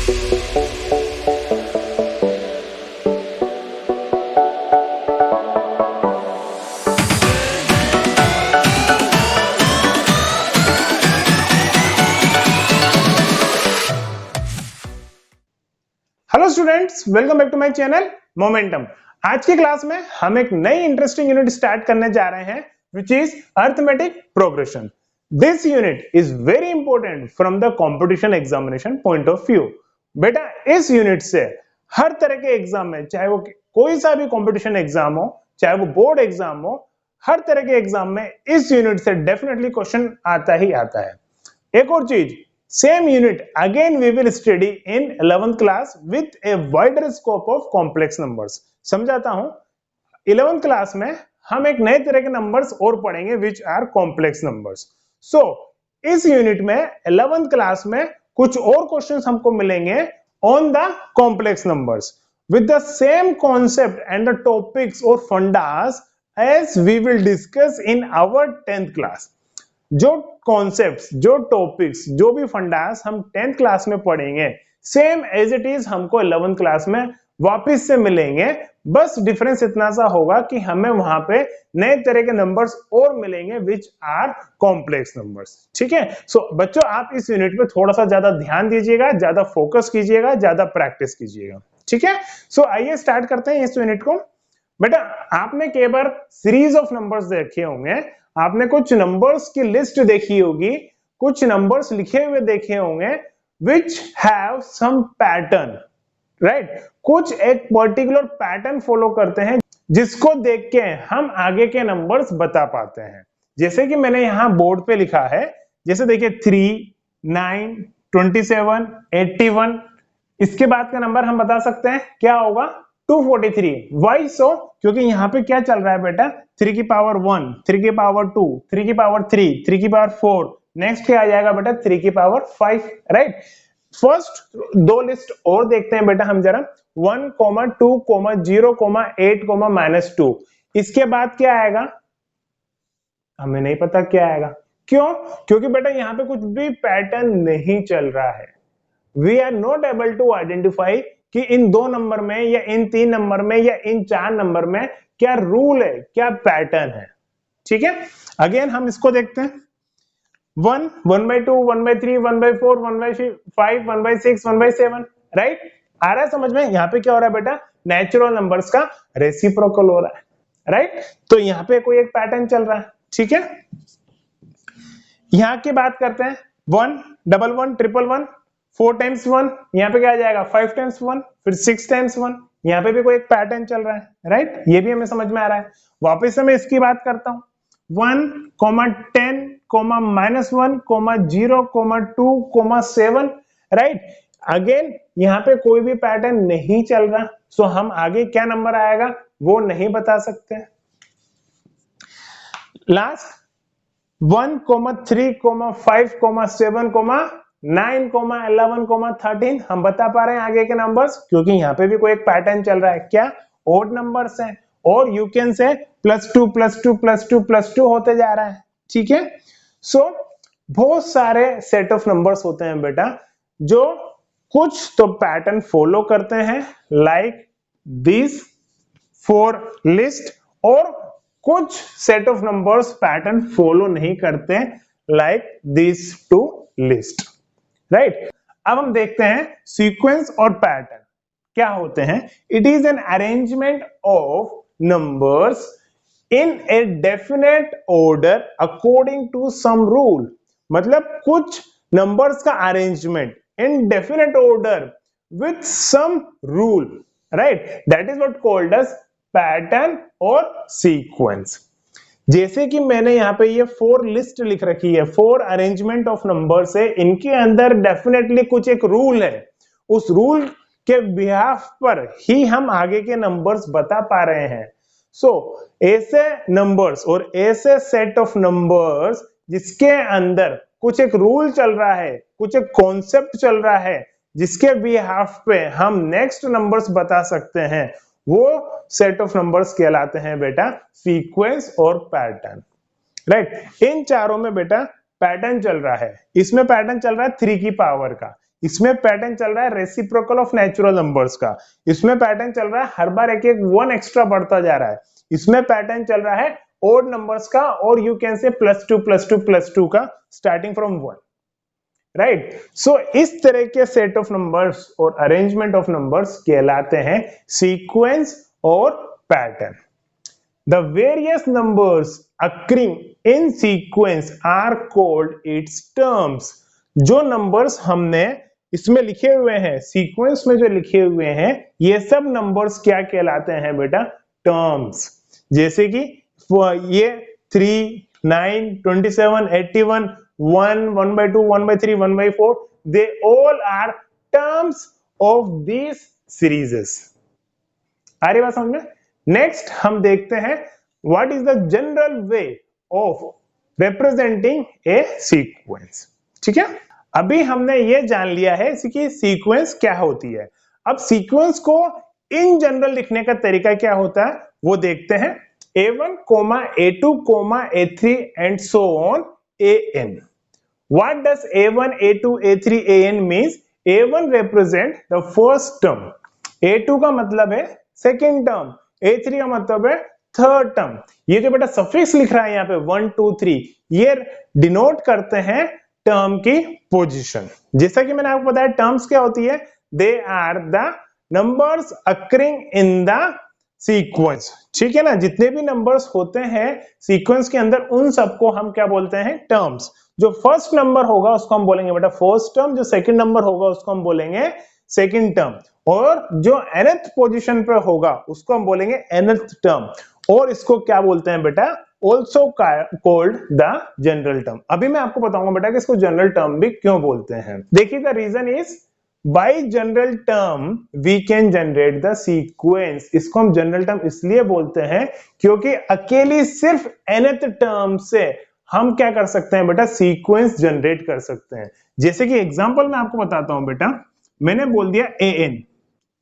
Hello students, welcome back to my channel momentum. आज की class में हम एक नई इंटरेस्टिंग यूनिट स्टार्ट करने जा रहे हैं which is arithmetic progression. This unit is very important from the competition examination point of view. बेटा इस यूनिट से हर तरह के एग्जाम में, चाहे वो कोई सा भी कंपटीशन एग्जाम हो, चाहे वो बोर्ड एग्जाम हो, हर तरह के एग्जाम में इस यूनिट से डेफिनेटली क्वेश्चन आता ही आता है। एक और चीज, same unit again we will study in 11th class with a wider scope of complex numbers। समझाता हूं, 11th क्लास में हम एक नए तरह के नंबर्स और पढ़ेंगे which are complex numbers। so इस यूनिट में 11th क्लास में कुछ और क्वेश्चंस हमको मिलेंगे on the complex numbers with the same concept and the topics or fundas as we will discuss in our 10th class। जो कॉन्सेप्ट्स, जो topics, जो भी फंडास हम 10th क्लास में पढ़ेंगे सेम एज इट इज हमको 11th क्लास में वापस से मिलेंगे। बस डिफरेंस इतना सा होगा कि हमें वहां पे नए तरह के नंबर्स और मिलेंगे विच आर कॉम्प्लेक्स नंबर्स। ठीक है। सो बच्चों, आप इस यूनिट पे थोड़ा सा ज्यादा ध्यान दीजिएगा, ज्यादा फोकस कीजिएगा, ज्यादा प्रैक्टिस कीजिएगा। ठीक है। सो आइए स्टार्ट करते हैं इस यूनिट को। बेटा आपने कई बार सीरीज ऑफ नंबर्स देखे होंगे, आपने कुछ नंबर्स की लिस्ट देखी होगी, कुछ नंबर्स लिखे हुए देखे होंगे which have some pattern, right? कुछ एक पर्टिकुलर पैटर्न फॉलो करते हैं जिसको देख के हम आगे के नंबर्स बता पाते हैं। जैसे कि मैंने यहां बोर्ड पे लिखा है, जैसे देखिए 3, 9, 27, 81। इसके बाद का नंबर हम बता सकते हैं क्या होगा? 243। वाई सो? क्योंकि यहाँ पे क्या चल रहा है बेटा? 3 की पावर 1, 3 की पावर 2, 3 की पावर 3, 3 की पावर 4, नेक्स्ट क्या आ जाएगा बेटा? 3 की पावर 5, राइट। फर्स्ट दो लिस्ट और देखते हैं बेटा हम जरा, 1, 2, 0, 8, -2। इसके बाद क्या आएगा? हमें नहीं पता क्या आएगा। क्यों? क्योंकि बेटा यहाँ पे कुछ भी पैटर्न नहीं चल रहा है। We are not able to identify कि इन दो नंबर में या इन 3 नंबर में या इन 4 नंबर में क्या रूल है, क्या पैटर्न है। ठीक है। अगेन हम इसको देखते हैं। 1, 1/2, 1/3, 1/4, 1/5, 1/6, 1/7, राइट। आ रहा है समझ में? यहाँ पे क्या हो रहा है बेटा? नेचुरल नंबर्स का रेसिप्रोकल हो रहा है, राइट। तो यहाँ पे कोई एक पैटर्न चल रहा है। ठीक है। यहाँ की बात करते हैं, 1, 1, 1, 1, 1, 4 टाइम्स 1, यहाँ पे क्या आ जाएगा? 5 टाइम्स 1, फिर 6 टाइम्स 1। यहाँ पे भी कोई एक पैटर्न चल रहा है, राइट। ये भी हमें समझ में आ रहा है। वापस से मैं इसकी बात करता हूँ, 1, 10, -1, 0, 2, 7, राइट। अगेन यहाँ पे कोई भी पैटर्न नहीं चल रहा, सो हम आगे क्या नंबर आएगा वो नहीं बता सकते। लास्ट 1, 3, 5, 7, 9, 11, 13 हम बता पा रहे हैं आगे के नंबर्स, क्योंकि यहाँ पे भी कोई एक पैटर्न चल रहा है। क्या? ओड नंबर्स हैं, और यू कैन से +2, +2, +2, +2 होते जा रहा है। ठीक है। सो बहुत सारे सेट ऑफ नंबर्स होते हैं बेटा जो कुछ तो पैटर्न फॉलो करते हैं, लाइक दिस 4 लिस्ट, और कुछ set of numbers pattern follow नहीं करते, लाइक दिस 2 लिस्ट, राइट। अब हम देखते हैं सीक्वेंस और पैटर्न क्या होते हैं। It is an arrangement of numbers in a definite order according to some rule. मतलब कुछ नंबर्स का arrangement in definite order with some rule, right. That is what called as pattern और sequence. जैसे कि मैंने यहाँ पे ये 4 लिस्ट लिख रखी है, 4 अरेंजमेंट ऑफ नंबर्स है, इनके अंदर डेफिनेटली कुछ एक रूल है। उस रूल के बिहाफ पर ही हम आगे के नंबर्स बता पा रहे हैं। सो ऐसे नंबर्स और ऐसे सेट ऑफ नंबर्स जिसके अंदर कुछ एक रूल चल रहा है, कुछ एक कॉन्सेप्ट चल रहा है, जिसके बिहाफ पे हम नेक्स्ट नंबर्स बता सकते हैं, वो सेट ऑफ नंबर्स कहलाते हैं बेटा सीक्वेंस और पैटर्न, राइट। इन चारों में बेटा पैटर्न चल रहा है। इसमें पैटर्न चल रहा है 3 की पावर का, इसमें पैटर्न चल रहा है रेसिप्रोकल ऑफ नेचुरल नंबर्स का, इसमें पैटर्न चल रहा है हर बार एक एक 1 एक्स्ट्रा बढ़ता जा रहा है, इसमें पैटर्न चल रहा है ओड नंबर्स का, और यू कैन से +2 का स्टार्टिंग फ्रॉम 1, राइट। सो इस तरह के सेट ऑफ नंबर्स और अरेंजमेंट ऑफ नंबर्स कहलाते हैं सीक्वेंस और pattern. The various numbers occurring in sequence are called its terms। जो नंबर्स हमने इसमें लिखे हुए हैं, सीक्वेंस में जो लिखे हुए हैं, ये सब नंबर्स क्या कहलाते हैं बेटा? टर्म्स। जैसे कि ये 3, 9, 27, 81, 1, 1/2, 1/3, 1/4, they all are terms of these series। आ रही बात समझ में? नेक्स्ट हम देखते हैं what is the general way of representing A sequence. ठीक है, अभी हमने ये जान लिया है कि सीक्वेंस क्या होती है। अब सीक्वेंस को इन जनरल लिखने का तरीका क्या होता है वो देखते हैं। A1, A2, A3 and so on AN। What does A1, A2, A3, AN means? A1 represent the first term, A2 का मतलब है सेकेंड टर्म, A3 का मतलब है थर्ड टर्म। ये जो बेटा सफिक्स लिख रहा है यहाँ पे 1, 2, 3, ये डिनोट करते हैं टर्म की पोजीशन। जैसा कि मैंने आपको बताया टर्म्स क्या होती है, they are the numbers occurring in the sequence. ठीक है ना, जितने भी नंबर्स होते हैं सीक्वेंस के अंदर उन सबको हम क्या बोलते हैं? टर्म्स। जो फर्स्ट नंबर होगा उसको हम बोलेंगे बेटा फर्स्ट टर्म, जो सेकंड नंबर होगा उसको हम बोलेंगे सेकंड टर्म, और जो nth पोजीशन पे होगा उसको हम बोलेंगे nth टर्म, और इसको क्या बोलते हैं बेटा? also called the general term। अभी मैं आपको बताऊंगा बेटा कि इसको जनरल टर्म भी क्यों बोलते हैं। देखिए the reason is by general term we can generate the sequence. इसको हम जनरल टर्म इसलिए बोलते हैं क्योंकि अकेली सिर्फ nth टर्म से हम क्या कर सकते हैं बेटा? सीक्वेंस जनरेट कर सकते हैं। जैसे कि एग्जांपल मैं आपको बताता हूं बेटा, मैंने बोल दिया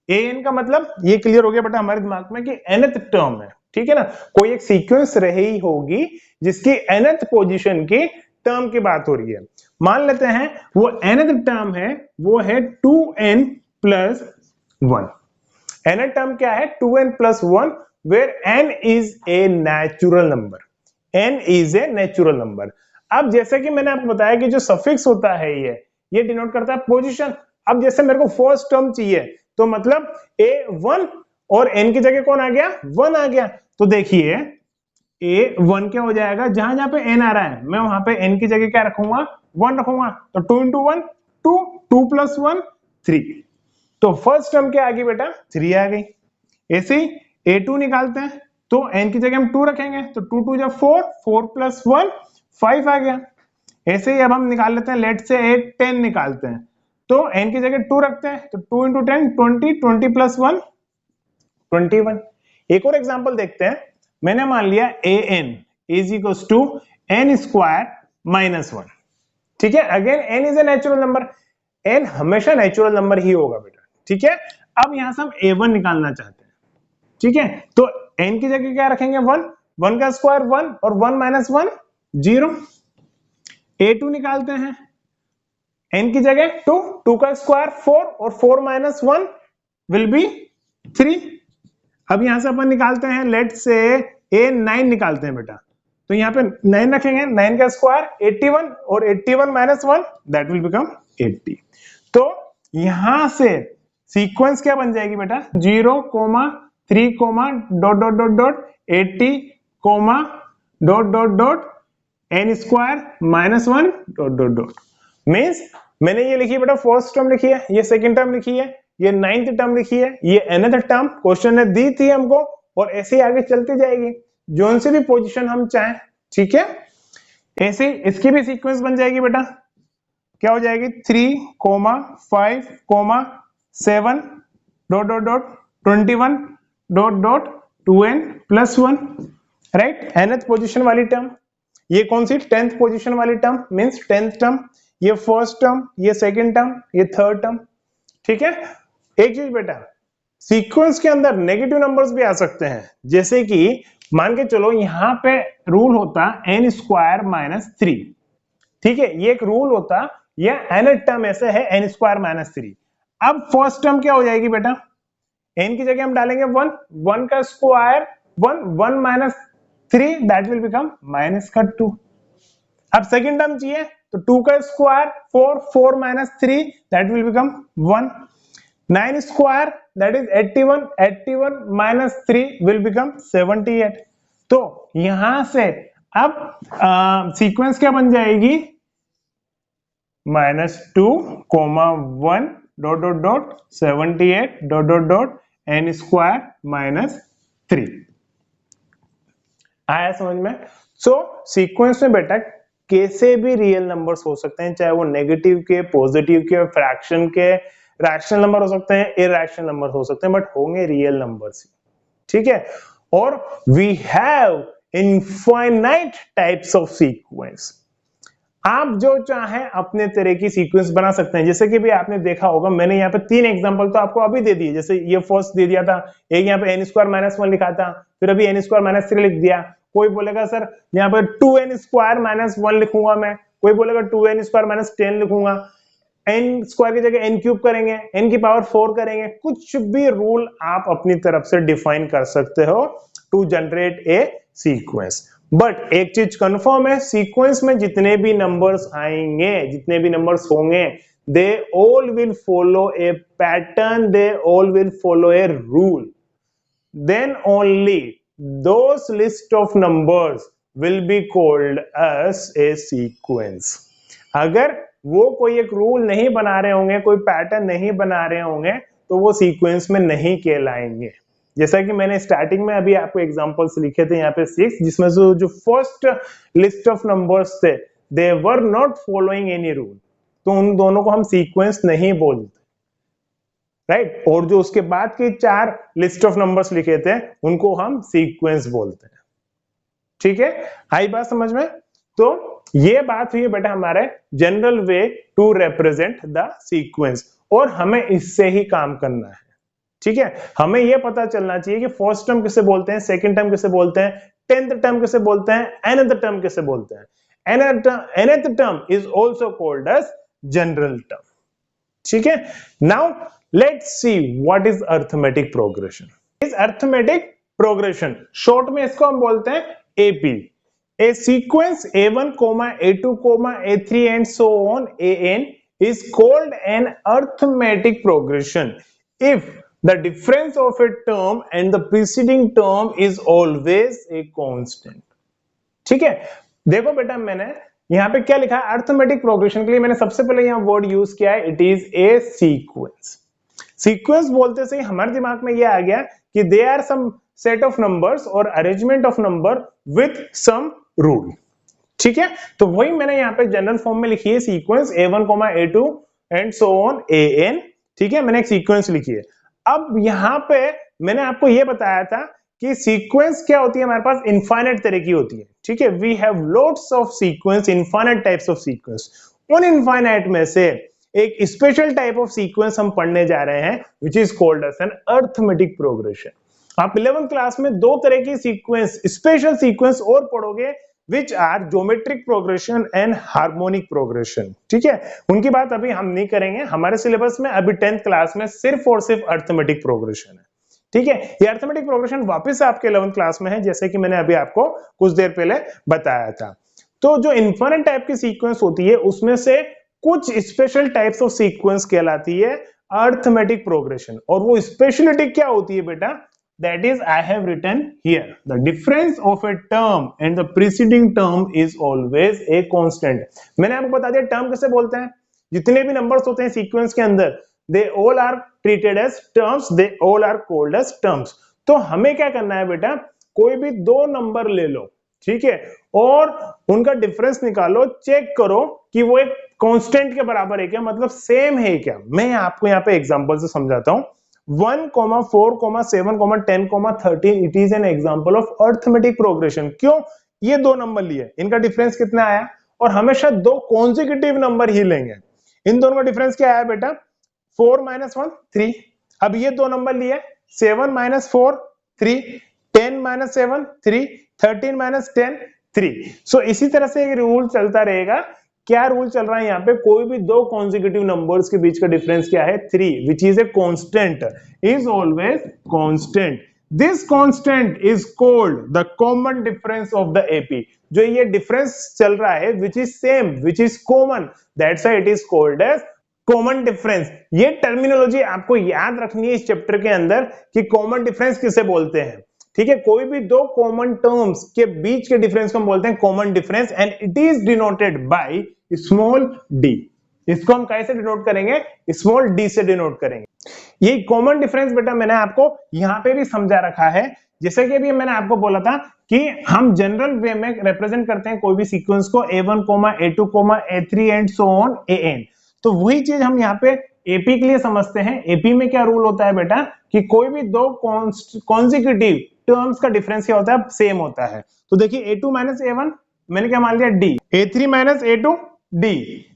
an का मतलब ये क्लियर हो गया बेटा हमारे दिमाग में कि nth टर्म है। ठीक है ना, कोई एक सीक्वेंस रही होगी जिसकी nth पोजीशन की टर्म की बात हो रही है। मान लेते हैं वो nth टर्म है, वो है 2n plus 1। nth टर्म क्या है? 2n plus 1, where n is a natural number। n is a natural number। अब जैसे कि मैंने आपको बताया कि जो सफिक्स होता है ये डिनोट करता है पोजीशन। अब जैसे मेरे को फर्स्ट टर्म चाहिए तो मतलब A1 और n की जगह कौन आ गया? 1 आ गया। तो देखिए A1 क्या हो जाएगा? जहां जहां पे n आ रहा है मैं वहां पे n की जगह क्या रखूंगा? 1 रखूंगा। तो 2 into 1 2, 2 plus 1 3। तो फर्स्ट टर्म क्या आ गई बेटा? 3 आ गई। ऐसे ही A2 निकालते हैं तो n की जगह हम 2 रखेंगे, तो 2 2 4, 4 plus 1 5 आ गया। ऐसे ही अब हम निकाल लेते हैं, लेट से एक 10 निकालते हैं तो n की जगह 2 रखते हैं, तो 2 into 10 20, 20 plus 1 21। एक और एग्जांपल देखते हैं। मैंने मान लिया an is equals to n square minus 1। ठीक है, again n is a natural number, n हमेशा नेचुरल नंबर ही होगा बेटा। ठीक है, अब यहां से हम a1 निकालना चाहते हैं। ठीक है, तो n की जगह क्या रखेंगे? 1, 1 का स्क्वायर 1 और 1 minus 1 0। a2 निकालते हैं, n की जगह 2, 2 का स्क्वायर 4 और 4 minus 1 विल बी 3। अब यहां से अपन निकालते हैं, लेट से a9 निकालते हैं बेटा, तो यहाँ पे 9 रखेंगे, 9 का स्क्वायर 81 और 81 minus 1 दैट विल बिकम 80। तो यहां से सीक्वेंस क्या बन जाएगी बेटा? 0, 3, dot dot dot dot 80, dot n square minus 1 dot dot dot. Means मैंने ये लिखी बेटा फर्स्ट टर्म लिखी है, ये सेकंड टर्म लिखी है, ये 9th टर्म लिखी है, ये nth टर्म क्वेश्चन ने दी थी हमको, और ऐसे ही आगे चलती जाएगी जोन से भी पोजीशन हम चाहें। ठीक है, ऐसे इसकी भी सीक्वेंस बन जाएगी बेटा। क्या हो जाएगी? 3, 5, 7 dot dot dot 21 dot dot 2n plus 1, right? nth position वाली टर्म। ये कौन सी? 10th पोजीशन वाली टर्म, मींस 10th टर्म। ये फर्स्ट टर्म, ये सेकंड टर्म, ये थर्ड टर्म। ठीक है, एक चीज बेटा, सीक्वेंस के अंदर नेगेटिव नंबर्स भी आ सकते हैं। जैसे कि मान के चलो यहां पे रूल होता n स्क्वायर माइनस 3। ठीक है, ये एक रूल होता या nth टर्म ऐसे है n स्क्वायर माइनस 3। अब फर्स्ट टर्म क्या हो जाएगी बेटा, n की जगह हम डालेंगे 1, 1 का square 1, 1 minus 3 that will become minus का 2। अब सेकंड टर्म चाहिए तो 2 का square 4, 4 minus 3 that will become 1, 9 square that is 81, 81 minus 3 will become 78। तो यहां से अब सीक्वेंस क्या बन जाएगी, -2, 1 dot dot dot 78 dot dot dot n square minus 3। आया समझ में? सो सीक्वेंस में बेटा कैसे भी रियल नंबर्स हो सकते हैं, चाहे वो नेगेटिव के, पॉजिटिव के, फ्रैक्शन के, रैशनल नंबर हो सकते हैं, इरैशनल नंबर हो सकते हैं, बट होंगे रियल नंबर्स। ठीक है, और we have infinite types of sequence. आप जो चाहे अपने तरह की सीक्वेंस बना सकते हैं। जैसे कि भी आपने देखा होगा, मैंने यहाँ पे 3 एग्जांपल तो आपको अभी दे दिए। जैसे ये फर्स्ट दे दिया था, एक यहाँ पे n स्क्वायर माइनस 1 लिखा था, फिर अभी n स्क्वायर माइनस 3 लिख दिया। कोई बोलेगा सर यहाँ पे 2n स्क्वायर माइनस 1 लिखूंगा मैं, कोई बोलेगा 2n स्क्वायर माइनस 10 लिखूंगा, n स्क्वायर की जगह n क्यूब करेंगे, n की पावर 4 करेंगे। कुछ भी रूल आप अपनी तरफ से डिफाइन कर सकते हो to generate a sequence. But एक चीज कंफर्म है, सीक्वेंस में जितने भी नंबर्स आएंगे, जितने भी नंबर्स होंगे, they all will follow a pattern, they all will follow a rule. Then only those list of numbers will be called as a sequence. अगर वो कोई एक रूल नहीं बना रहे होंगे, कोई पैटर्न नहीं बना रहे होंगे, तो वो सीक्वेंस में नहीं कहलाएंगे। जैसा कि मैंने स्टार्टिंग में अभी आपको एग्जांपल्स लिखे थे यहाँ पे 6, जिसमें जो फर्स्ट लिस्ट ऑफ नंबर्स थे, they were not following any rule, तो उन दोनों को हम सीक्वेंस नहीं बोलते, राइट। और जो उसके बाद के 4 लिस्ट ऑफ नंबर्स लिखे थे, उनको हम सीक्वेंस बोलते हैं। ठीक है, आई बात समझ में? तो ये बात हुई बेटा हमारे general way to represent the sequence, और हमें इससे ही काम करना है। ठीक है, हमें यह पता चलना चाहिए कि फर्स्ट टर्म किसे बोलते हैं, सेकंड टर्म किसे बोलते हैं, 10th टर्म किसे बोलते हैं, nth टर्म किसे बोलते हैं। nth term is also called as general term. ठीक है, now let's see what is arithmetic progression. Is arithmetic progression, short में इसको हम बोलते हैं AP. A sequence A1, A2, A3 and so on AN is called an arithmetic progression if the difference of a term and the preceding term is always a constant। ठीक है, देखो बेटा मैंने यहां पे क्या लिखा है, अरिथमेटिक प्रोग्रेशन के लिए मैंने सबसे पहले यहां वर्ड यूज किया है, it is a sequence. Sequence बोलते से हमारे दिमाग में यह आ गया कि they are some set of numbers और arrangement of number with some rule. ठीक है, तो वही मैंने यहाँ पे जनरल फॉर्म में लिखी है sequence A1, A2 and so on AN। ठीक है, मैंने एक सीक्वेंस लिखी है। अब यहाँ पे मैंने आपको ये बताया था कि सीक्वेंस क्या होती है, हमारे पास इनफाइनाइट तरह की होती है। ठीक है, we have lots of sequence, infinite types of sequence. उन इनफाइनाइट में से एक स्पेशल टाइप ऑफ सीक्वेंस हम पढ़ने जा रहे हैं, which is called as an arithmetic progression. आप 11th क्लास में 2 तरह की सीक्वेंस, स्पेशल सीक्वेंस और पढ़ोगे, which are geometric progression and harmonic progression. ठीक है, उनकी बात अभी हम नहीं करेंगे, हमारे सिलेबस में अभी 10th क्लास में सिर्फ और सिर्फ अरिथमेटिक प्रोग्रेशन है। ठीक है, ये अरिथमेटिक प्रोग्रेशन वापस आपके 11th क्लास में है, जैसे कि मैंने अभी आपको कुछ देर पहले बताया था। तो जो इनफाइनाइट टाइप की सीक्वेंस होती है, उसमें से कुछ स्पेशल टाइप्स ऑफ सीक्वेंस कहलाती है अरिथमेटिक प्रोग्रेशन। और वो स्पेशलिटी क्या होती है बेटा, that is I have written here, the difference of a term and the preceding term is always a constant। मैंने आपको बता दिया टर्म किसे बोलते हैं, जितने भी नंबर्स होते हैं सीक्वेंस के अंदर, they all are treated as terms, they all are called as terms। तो हमें क्या करना है बेटा, कोई भी 2 नंबर ले लो, ठीक है, और उनका डिफरेंस निकालो, चेक करो कि वो एक कांस्टेंट के बराबर है क्या, मतलब सेम है क्या। मैं आपको यहाँ पे एग्जांपल से समझाता हूं। 1, 4, 7, 10, 13 it is an example of arithmetic progression. क्यों, ये 2 नंबर लिए, इनका डिफरेंस कितना आया, और हमेशा 2 कॉन्जिक्यूटिव नंबर ही लेंगे। इन दोनों का डिफरेंस क्या आया बेटा, 4 - 1 3। अब ये 2 नंबर लिए, 7 - 4 3, 10 - 7 3, 13 - 10 3। सो इसी तरह से एक रूल चलता रहेगा क्या रूल चल रहा है यहाँ पे, कोई भी दो कॉन्जिक्यूटिव नंबर्स के बीच का डिफरेंस क्या है, 3, which is a constant, is always constant. This constant is called the common difference of the AP. जो ये डिफरेंस चल रहा है which is same, which is common, that's why it is called as common difference. ये terminology आपको याद रखनी है इस चैप्टर के अंदर कि कॉमन डिफरेंस किसे बोलते हैं। ठीक है, कोई भी दो कॉमन टर्म्स के बीच के डिफरेंस को हम बोलते हैं common difference and it is denoted by small D. इसको हम कैसे डिनोट करेंगे, स्मॉल डी से डिनोट करेंगे। ये कॉमन डिफरेंस बेटा मैंने आपको यहां पे भी समझा रखा है, जैसे कि अभी मैंने आपको बोला था कि हम जनरल वे में रिप्रेजेंट करते हैं कोई भी सीक्वेंस को A1, A2, A3 and so on AN। तो वही चीज हम यहाँ पे एपी के लिए समझते हैं। एपी में क्या रूल होता है बेटा कि कोई भी दो कॉन्जिक्यूटिव टर्म्स का डिफरेंस क्या होता है, सेम होता है। तो देखिए A2 माइनस A1 मैंने क्या मान लिया D, A3 minus A2 D,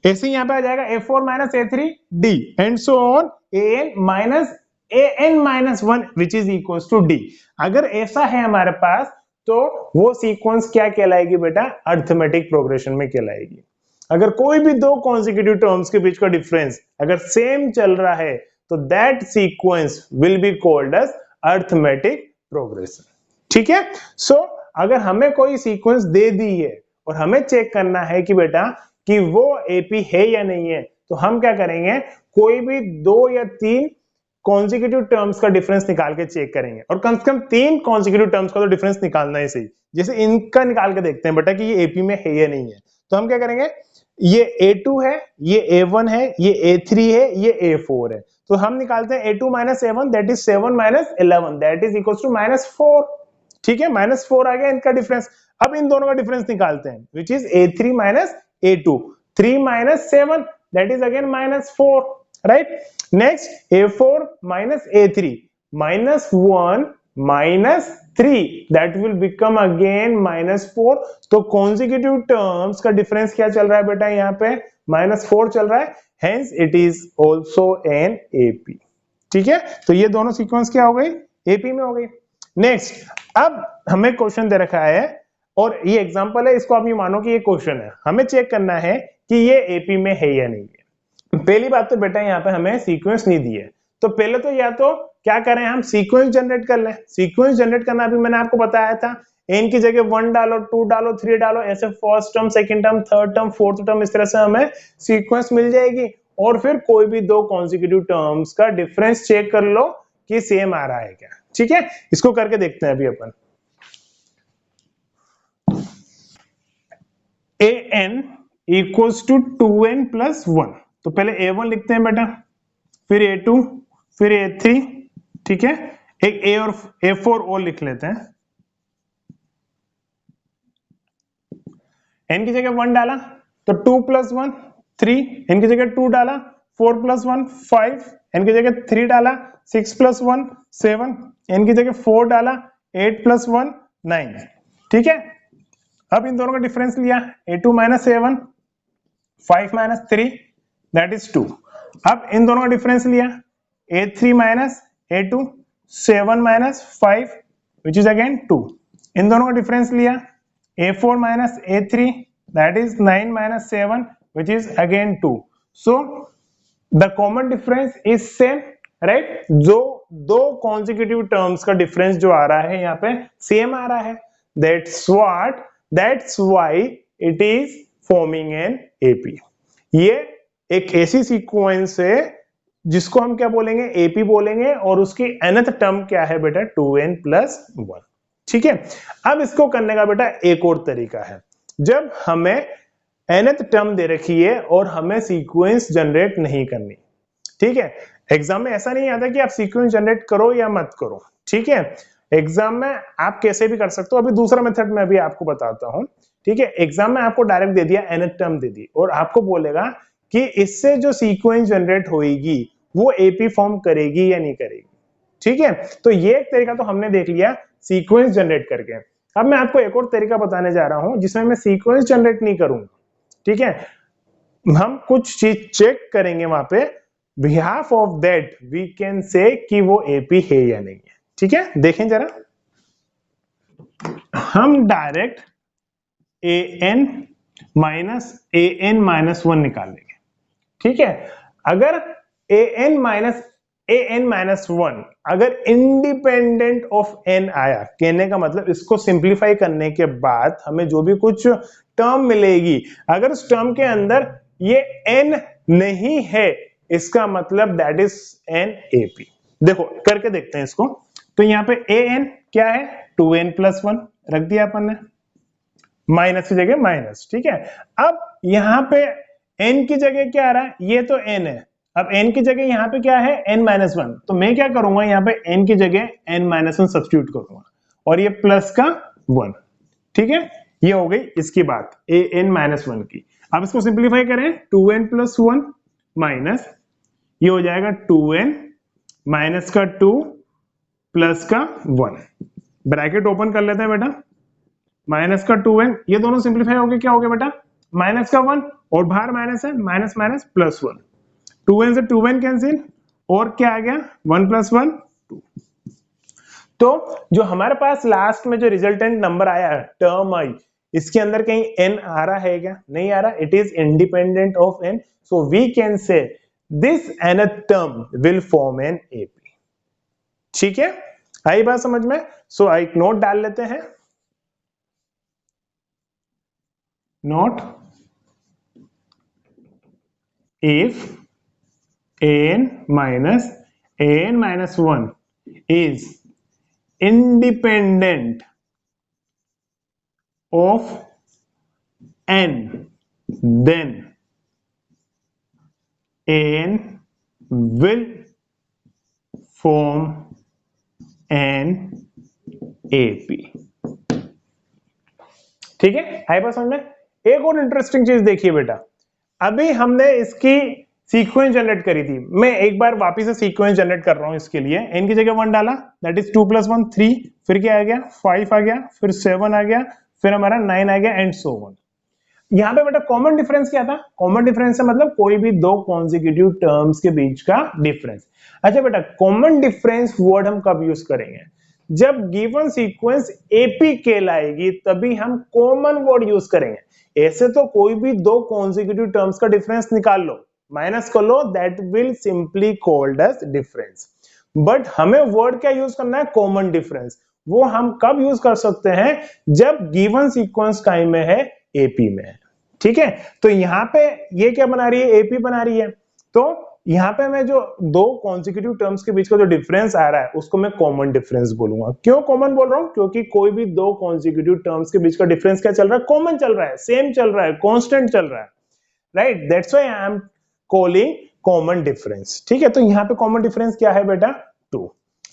ऐसे यहाँ पे आ जाएगा A4 minus A3 D and so on AN minus 1 which is equal to D। अगर ऐसा है हमारे पास तो वो सीक्वेंस क्या कहलाएगी बेटा, अरिथमेटिक प्रोग्रेशन में कहलाएगी। अगर कोई भी दो कॉन्जिक्यूटिव टर्म्स के बीच का डिफरेंस अगर सेम चल रहा है तो that sequence will be called as arithmetic progression. ठीक है, सो अगर हमें कोई सीक्वेंस दे दी है और हमें चेक करना है कि बेटा कि वो एपी है या नहीं है, तो हम क्या करेंगे, कोई भी दो या तीन कॉन्जिक्यूटिव टर्म्स का डिफरेंस निकाल के चेक करेंगे और कम से कम तीन कॉन्जिक्यूटिव टर्म्स का तो डिफरेंस निकालना ही सही। जैसे इनका निकाल के देखते हैं बेटा कि ये एपी में है या नहीं है। तो हम क्या करेंगे, ये A2 है, ये A1 है, ये A3 है, ये A4 है। तो हम निकालते हैं A2 minus A1 that is 7 minus 11 that is equal to -4। ठीक है, -4 आ गया इनका डिफरेंस। अब इन दोनों का डिफरेंस निकालते हैं which is A3 minus A2, 3 minus 7 that is again -4, right. Next A4 minus A3, -1 minus 3 that will become again -4। तो कॉन्जिक्यूटिव टर्म्स का डिफरेंस क्या चल रहा है बेटा, यहाँ पे -4 चल रहा है, hence it is also an AP। ठीक है, तो ये दोनों सीक्वेंस क्या हो गई, AP में हो गई। नेक्स्ट, अब हमें क्वेश्चन दे रखा है और ये एग्जांपल है, इसको आप ये मानो कि ये क्वेश्चन है, हमें चेक करना है कि ये AP में है या नहीं है। पहली बात तो बेटा यहाँ पे हमें सीक्वेंस नहीं दी है, तो पहले तो या तो क्या करें, हम सीक्वेंस जनरेट कर लें। सीक्वेंस जनरेट करना अभी मैंने आपको बताया था, n की जगह 1 डालो, 2 डालो, 3 डालो, ऐसे first term, second term, third term, fourth term, इस तरह से हमें सीक्वेंस मिल जाएगी। और फिर कोई भी दो कॉन्जिक्यूटिव टर्म्स का डिफरेंस चेक कर लो कि सेम आ रहा है क्या। ठीक है, इसको करके देखते हैं अभी अपन। an equals to 2n plus 1, तो पहले A1 लिखते हैं बेटा, फिर A2, फिर A3। ठीक है, एक A और A4 और लिख लेते हैं। n की जगह 1 डाला तो 2 प्लस 1 3, n की जगह 2 डाला 4 प्लस 1 5, n की जगह 3 डाला 6 प्लस 1 7, n की जगह 4 डाला 8 प्लस 1 9। ठीक है, अब इन दोनों का डिफरेंस लिया, A2 minus A1, 5 minus 3 that is 2। अब इन दोनों का डिफरेंस लिया, A3 minus A2, 7 minus 5 which is again 2। इन दोनों का डिफरेंस लिया, A4 minus A3 that is 9 minus 7 which is again 2। So the common difference is same, right. जो दो consecutive terms का डिफरेंस जो आ रहा है यहाँ पे सेम आ रहा है, that's why it is forming an AP। ये एक ऐसी सीक्वेंस है जिसको हम क्या बोलेंगे, AP बोलेंगे, और उसकी nth टर्म क्या है बेटा, 2n प्लस 1। ठीक है, अब इसको करने का बेटा एक और तरीका है। जब हमें nth टर्म दे रखी है और हमें सीक्वेंस जनरेट नहीं करनी, ठीक है, एग्जाम में ऐसा नहीं आता कि आप सीक्वेंस जनरेट करो या मत करो। ठीक है, एग्जाम में आप कैसे भी कर सकते हो। अभी दूसरा मेथड मैं भी आपको बताता हूं। ठीक है, एग्जाम में आपको डायरेक्ट दे दिया, nth टर्म दे दी और आपको बोलेगा कि इससे जो सीक्वेंस जनरेट होगी वो एपी फॉर्म करेगी या नहीं करेगी। ठीक है, तो ये एक तरीका तो हमने देख लिया सीक्वेंस जनरेट करके। अब मैं आपको एक और तरीका बताने जा रहा हूं जिसमें मैं सीक्वेंस जनरेट नहीं करूंगा। ठीक है, हम कुछ चीज चेक करेंगे वहां पे, behalf of that we can say कि वो एपी है या नहीं है। ठीक है, देखें जरा, हम direct an minus a n minus one निकालेंगे। ठीक है, अगर ए एन माइनस वन अगर इंडिपेंडेंट ऑफ एन आया, कहने का मतलब इसको सिंप्लीफाई करने के बाद हमें जो भी कुछ टर्म मिलेगी, अगर उस टर्म के अंदर ये एन नहीं है, इसका मतलब दैट इज एन एपी। देखो करके देखते हैं इसको। तो यहाँ पे ए एन क्या है, 2n प्लस वन रख दिया अपन ने, माइनस की जगह माइनस। ठीक है, अब यहाँ पे n की जगह क्या आ रहा है, ये तो n है, अब n की जगह यहाँ पे क्या है, n माइनस वन। तो मैं क्या करूंगा, यहाँ पे n की जगह n माइनस वन सब्स्टिट्यूट करूंगा और ये प्लस का वन। ठीक है, ये हो गई इसकी बात a n माइनस वन की। अब इसको सिंप्लीफाई करें, 2n प्लस वन माइनस ये हो जाएगा 2n माइनस का 2 प्लस का 1, ब्रैकेट ओपन कर लेते हैं बेटा, माइनस का 2n, ये दोनों सिंप्लीफाई हो गए, क्या हो गया बेटा, माइनस का 1 और बाहर माइनस है, माइनस माइनस प्लस 1, 2n से 2n कैंसिल और क्या आ गया 1 प्लस 1 2। तो जो हमारे पास लास्ट में जो रिजल्टेंट नंबर आया, टर्म आई, इसके अंदर कहीं n आ रहा है क्या, नहीं आ रहा, it is independent of n, so we can say this nth term will form an AP. ठीक है, आई बात समझ में। सो एक नोट डाल लेते हैं, note if an minus 1 is independent of n, then an will form an AP। ठीक है, आई बात समझ में। एक और इंटरेस्टिंग चीज देखिए बेटा, अभी हमने इसकी सीक्वेंस जनरेट करी थी, मैं एक बार वापस से सीक्वेंस जनरेट कर रहा हूं इसके लिए। n की जगह 1 डाला, दैट इज 2 प्लस 1 3, फिर क्या आ गया 5 आ गया, फिर 7 आ गया, फिर हमारा 9 आ गया एंड सो ऑन। यहाँ पे बेटा कॉमन डिफरेंस क्या था, कॉमन डिफरेंस से मतलब कोई भी दो कॉन्जिक्यूटिव टर्म्स के बीच का डिफरेंस। अच्छा बेटा, कॉमन डिफरेंस वर्ड हम कब यूज करेंगे, जब गिवन सीक्वेंस एपी कहलाएगी तभी हम कॉमन वर्ड यूज करेंगे। ऐसे तो कोई भी दो कॉन्जिक्यूटिव टर्म्स का डिफरेंस निकाल लो, माइनस कर लो, that will simply called as difference. But हमें वर्ड क्या यूज करना है, कॉमन डिफरेंस। वो हम कब यूज कर सकते हैं, जब गिवन सीक्वेंस टाइम में है, एपी में है। ठीक है, तो यहाँ पे ये क्या बना रही है, एपी बना रही है। तो यहाँ पे मैं जो दो कॉन्जिक्यूटिव टर्म्स के बीच का जो डिफरेंस आ रहा है उसको मैं कॉमन डिफरेंस बोलूंगा। क्यों कॉमन बोल रहा हूं, क्योंकि कोई भी दो कॉन्जिक्यूटिव टर्म्स के बीच का डिफरेंस क्या चल रहा है, कॉमन चल रहा है, सेम चल रहा है, कांस्टेंट चल रहा है, right, that's why I am calling common difference. ठीक है, तो यहाँ पे कॉमन डिफरेंस क्या है बेटा, 2।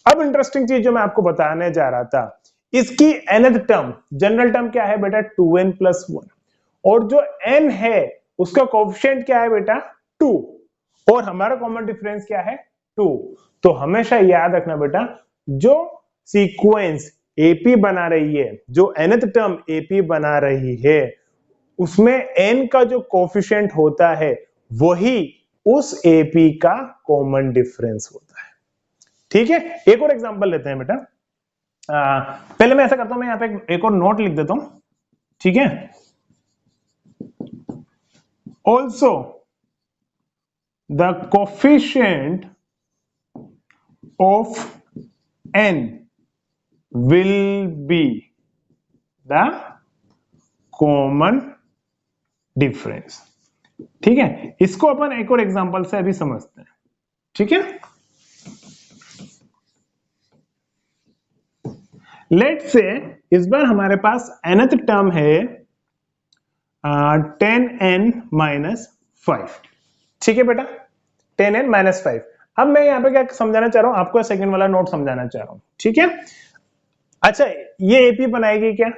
अब इंटरेस्टिंग चीज जो मैं आपको बताने जा रहा था, इसकी nth टर्म, जनरल टर्म क्या है बेटा, 2n प्लस 1, और जो n है उसका कोएफिशिएंट क्या है बेटा 2, और हमारा कॉमन डिफरेंस क्या है 2। तो हमेशा याद रखना बेटा, जो सीक्वेंस एपी बना रही है, जो nth टर्म एपी बना रही है, उसमें n का जो कोएफिशिएंट होता है वही उस एपी का कॉमन डिफरेंस होता है। ठीक है, एक और एग्जांपल लेते हैं बेटा। पहले मैं ऐसा करता हूं, मैं यहां पे एक और नोट लिख देता हूं। ठीक है, also the coefficient of n will be the common difference। ठीक है, इसको अपन एक और एग्जांपल से अभी समझते हैं। ठीक है, लेट्स से इस बार हमारे पास nth टर्म है 10n माइनस 5। ठीक है बेटा, 10n माइनस 5। अब मैं यहाँ पे क्या समझाना चाह रहा हूं, आपको सेकंड वाला नोट समझाना चाह रहा हूं। ठीक है, अच्छा ये एपी बनाएगी क्या,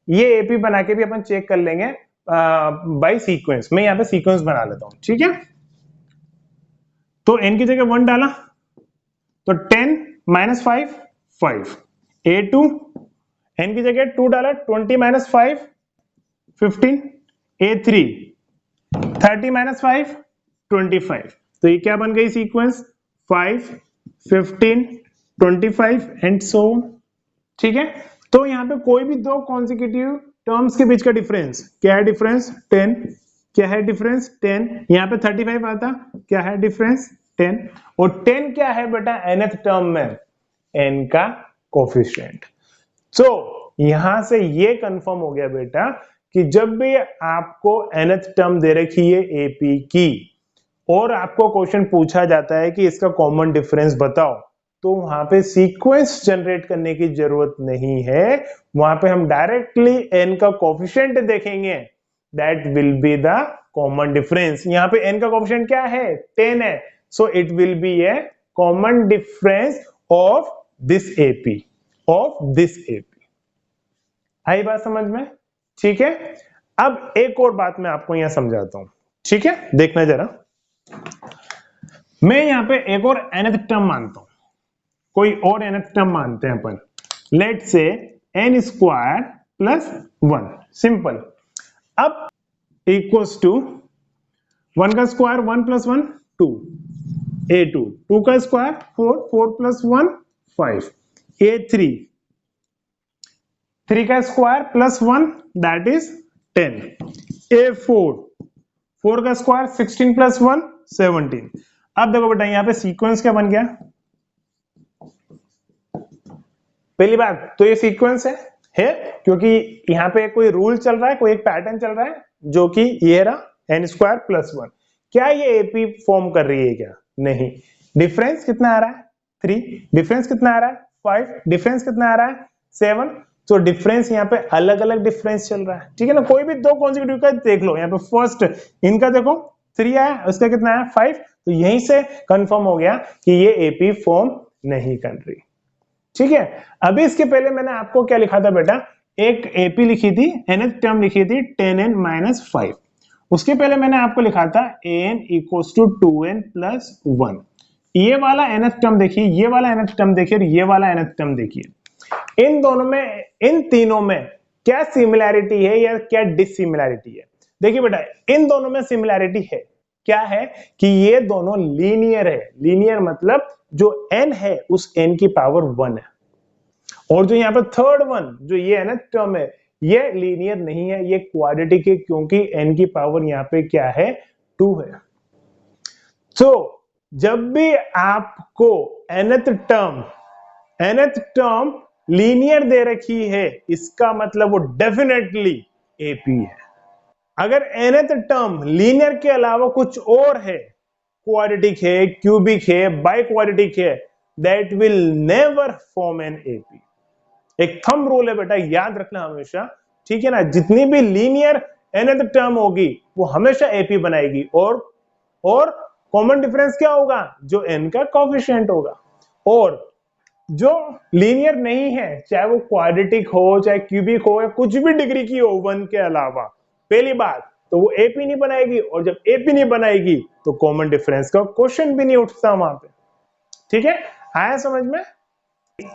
ये एपी बना के भी अपन चेक कर लेंगे बाय सीक्वेंस। मैं यहाँ पे सीक्वेंस बना लेता हूं। ठीक है, तो n की जगह 1 डाला, तो 10 माइनस 5 5, a2, n की जगह 2 डाला, 20 माइनस 5 15, a3 30 माइनस 5 25। तो ये क्या बन गई सीक्वेंस, 5 15 25 एंड सो। ठीक है, तो यहाँ पे कोई भी दो कॉन्जिक्यूटिव टर्म्स के बीच का डिफरेंस क्या है, डिफरेंस 10, क्या है डिफरेंस 10, यहाँ पे 35 आता, क्या है डिफरेंस 10, और 10 क्या है बेटा nth टर्म में, n का कोफिशिएंट। सो यहां से ये कंफर्म हो गया बेटा कि जब भी आपको nth टर्म दे रखी है एपी की और आपको क्वेश्चन पूछा जाता है कि इसका कॉमन डिफरेंस बताओ, तो वहां पे सीक्वेंस जनरेट करने की जरूरत नहीं है, वहां पे हम डायरेक्टली n का कोफिशिएंट देखेंगे, that will be the common difference. यहाँ पे n का कोफिशिएंट क्या है, 10 है, so it will be a common difference of this AP, of this AP. आई बात समझ में? ठीक है, अब एक और बात मैं आपको यहां समझाता हूं, ठीक है, देखना जरा। मैं यहां पे एक और nth टर्म मानता हूं, कोई और nth टर्म मानते हैं अपन, लेट से n स्क्वायर प्लस 1, सिंपल। अब इक्वल्स टू 1 का स्क्वायर 1 प्लस 1 2, a2, 2 का स्क्वायर 4, 4 प्लस 1 5, a3, 3 का square plus 1 that is 10, a4, 4 का स्क्वायर 16 प्लस 1 17। अब देखो बेटा यहां पे सीक्वेंस क्या बन गया, पहली बात तो ये सीक्वेंस है क्योंकि यहां पे कोई रूल चल रहा है, कोई एक पैटर्न चल रहा है जो कि ये रहा n स्क्वायर प्लस 1। क्या ये एपी फॉर्म कर रही है क्या, नहीं। डिफरेंस कितना आ रहा है 3, डिफरेंस कितना आ रहा है 5, डिफरेंस कितना आ रहा है 7, तो डिफरेंस यहाँ पे अलग अलग डिफरेंस चल रहा है, ठीक है ना। कोई भी दो कॉन्सेक्यूटिव का देख लो, यहाँ पे फर्स्ट इनका देखो 3 आया, उसका कितना आया 5, तो यहीं से कंफर्म हो गया कि ये एपी फॉर्म नहीं कर रही, ठीक है। अभी इसके पहले मैंने आपको क्या लिखा था बेटा, एक एपी लिखी थी, nth टर्म लिखी थी 10n माइनस 5, उसके पहले मैंने आपको लिखा था an equals to 2n plus 1। ये वाला nth टर्म देखिए, ये वाला nth टर्म देखिए, और ये वाला nth टर्म देखिए, इन दोनों में, इन तीनों में क्या सिमिलैरिटी है या क्या डिसिमिलैरिटी है। देखिए बेटा इन दोनों में सिमिलैरिटी है, क्या है कि ये दोनों लीनियर है, लीनियर मतलब जो n है उस n की पावर 1 है, और जो यहाँ पर थर्ड वन जो ये nth टर्म है ये लीनियर नहीं है, ये क्वाड्रेटिक है, क्योंकि n की पावर यहाँ पे क्या है 2 है। तो जब भी आपको nth टर्म लीनियर दे रखी है, इसका मतलब वो डेफिनेटली एपी है। अगर nth टर्म लीनियर के अलावा कुछ और है, क्वाड्रेटिक है, क्यूबिक है, बाई क्वाड्रेटिक है, that will never form an AP. एक थंब रूल है बेटा, याद रखना हमेशा, ठीक है ना। जितनी भी लीनियर nth टर्म होगी वो हमेशा एपी बनाएगी, और कॉमन डिफरेंस क्या होगा, जो n का कोफिशिएंट होगा। और जो लीनियर नहीं है, चाहे वो क्वाड्रेटिक हो, चाहे क्यूबिक हो, या कुछ भी डिग्री की हो 1 के अलावा, पहली बात तो वो एपी नहीं बनाएगी, और जब एपी नहीं बनाएगी तो कॉमन डिफरेंस का क्वेश्चन भी नहीं उठता वहां पे, ठीक है। आया समझ में?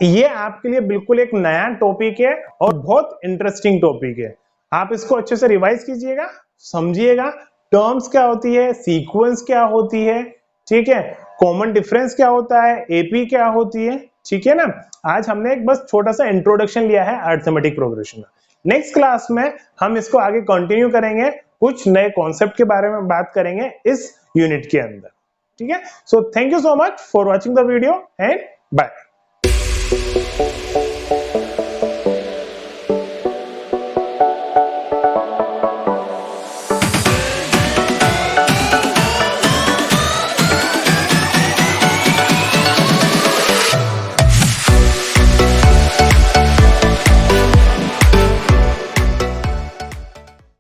ये आपके लिए बिल्कुल एक नया टॉपिक है और बहुत इंटरेस्टिंग टॉपिक है। आप इसको अच्छे से रिवाइज कीजिएगा, समझिएगा टर्म्स क्या होती है, सीक्वेंस क्या होती है, ठीक है, कॉमन डिफरेंस क्या होता है, एपी क्या होती है, ठीक है ना। आज हमने एक बस छोटा सा इंट्रोडक्शन लिया है अरिथमेटिक प्रोग्रेशन का। नेक्स्ट क्लास में हम इसको आगे कंटिन्यू करेंगे, कुछ नए कॉन्सेप्ट के बारे में बात करेंगे इस यूनिट के अंदर, ठीक है। So thank you so much for watching the video and bye.